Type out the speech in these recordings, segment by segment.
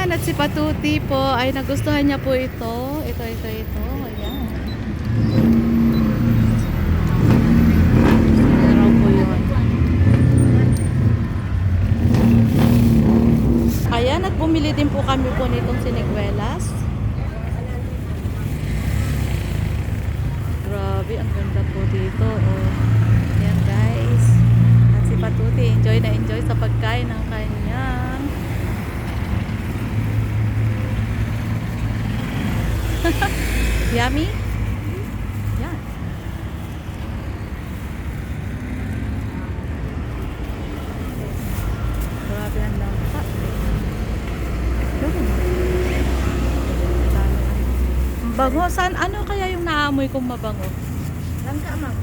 Ayan, at si Patuti po ay nagustuhan niya po ito. Ito. Ayan. Meron po yun. Ayan, at bumili din po kami po nitong siniguelas. Grabe, ang ganda po dito. Oh. Ayan guys. At si Patuti, enjoy na enjoy sa pagkain ng kanyang yummy? Yan. Grabe ang langka. Bango. Saan? Ano kaya yung naamoy kong mabango? Langka, ma'am.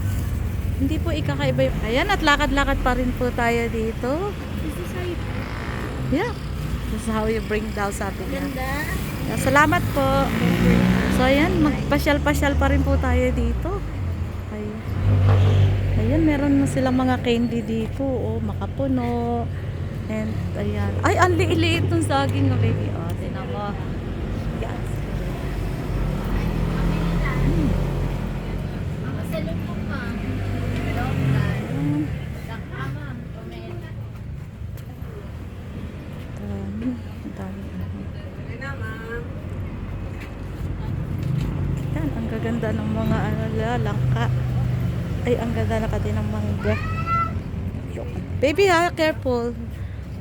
Hindi po ikakaiba yung... Ayan, at lakad-lakad pa rin po tayo dito. This is how you... Yeah. This is how you bring down, sabi niya. Ganda. Salamat po. So ayan, magpasyal-pasyal pa rin po tayo dito. Ayan. Ayan, meron na silang mga candy dito. Oh, makapuno. And ayan. Ay, ang liit-liit ng saging, baby. Oh, tinan mo. Yes. Masalubong, ma'am. Yan, ang gaganda ng mga langka. Ay, ang ganda na ka din ng mangga. Baby ha, careful.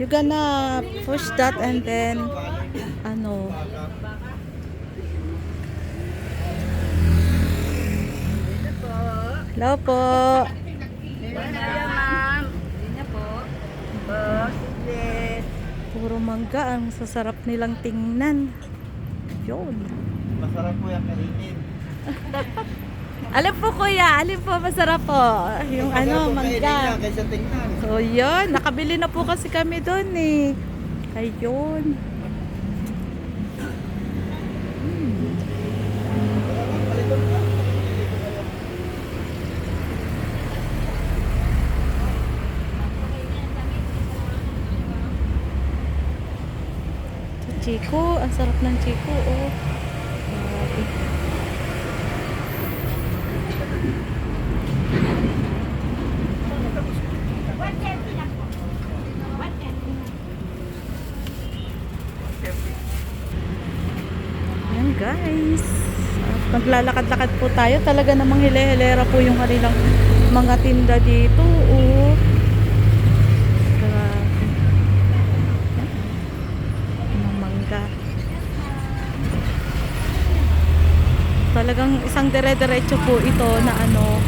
You gonna push that and then ano. Hello po. Ma'am. Hindi po. Puro mangga, ang sasarap nilang tingnan. Yun. Masarap po yung kainin. Alam po kuya, alin po masarap po? Yung ano, mangga. Kaysa tingnan. So yun, nakabili na po kasi kami doon eh. Ayun. Chico, ang sarap ng Chico, oh. Grabe. Ayan guys. Maglalakad-lakad po tayo. Talaga namang hile-hilera po yung kanilang mga tinda dito, oh. Talagang isang dire-diretso po ito na ano.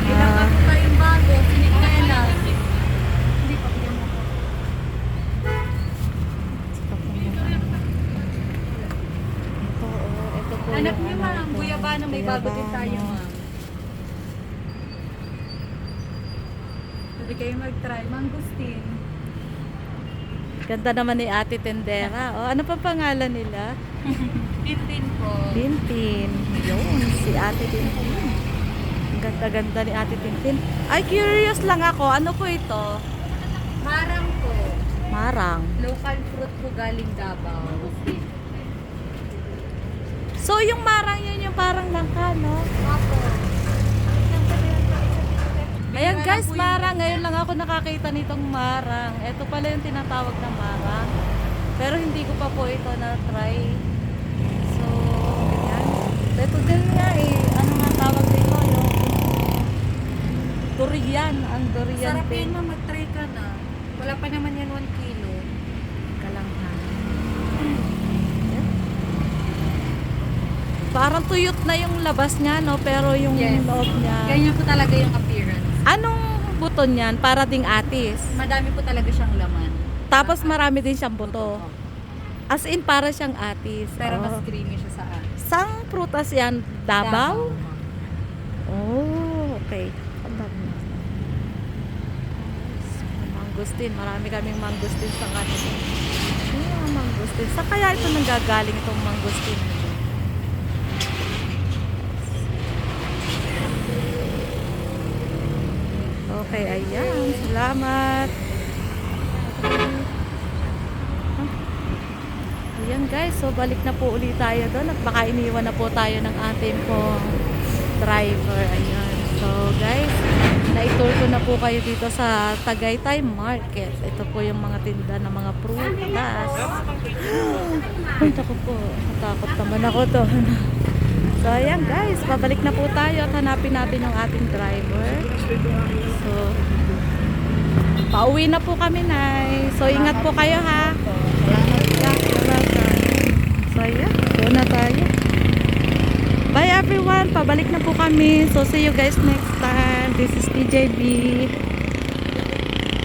Pinakap pa yung bago. Sinikela. Hindi pa po yung Ito, oh, ito po anak yung niyo, ano, ma'am. ito. Guyabano. May bago din tayo, Guyabano. ma'am. Pwede kayo mag-try. Mangustin. Ganda naman ni Ate Tendera. Oh, ano pa pangalan nila? 15 po. Tintin. Yun, si Ate Tintin. Ang ganda-ganda ni Ate Tintin. Ay, curious lang ako. Ano po ito? Marang po. Marang. Local fruit po galing Davao. So, yung marang yun yung parang langka, no? Opo. Ayan guys, marang. Ngayon lang ako nakakita nitong marang. Ito pala yung tinatawag na marang. Pero hindi ko pa po ito na-try. So, ayan. Ito din nga eh. Ano nga tawag dito? Yung durian. Ang durian. Sarap yun, ma'am. Mag-try ka na. Wala pa naman yan 1 kilo. Kalanghan. Ayan. Parang tuyot na yung labas niya, no? Pero yung Yes. loob niya. Ganyan po talaga yung appearance. Anong buto niyan? Para ding atis. Madami po talaga siyang laman. Tapos marami din siyang buto. As in, para siyang atis. Pero Oh. mas creamy siya sa akin. Sang prutas yan? Davao? Oh, okay. Ang dami na. Mangustin. Marami kaming mangustin sa kanila. Yeah, mangustin. Sa kaya ito nanggagaling itong mangustin? Okay, ayan. Salamat. ayan guys, so balik na po ulit tayo doon at baka iniwan na po tayo ng ating pong driver. Ayan. So guys, naitour ko na po kayo dito sa Tagaytay Market. Ito po yung mga tinda ng mga prutas. Ay, naku po. Natakot naman ako doon. So ayan guys, babalik na po tayo at hanapin natin yung ating driver. So, pauwi na po kami, Nay. So, ingat po kayo, ha? So, ayan. Doon na tayo. Bye, everyone. Pabalik na po kami. So, see you guys next time. This is TJB.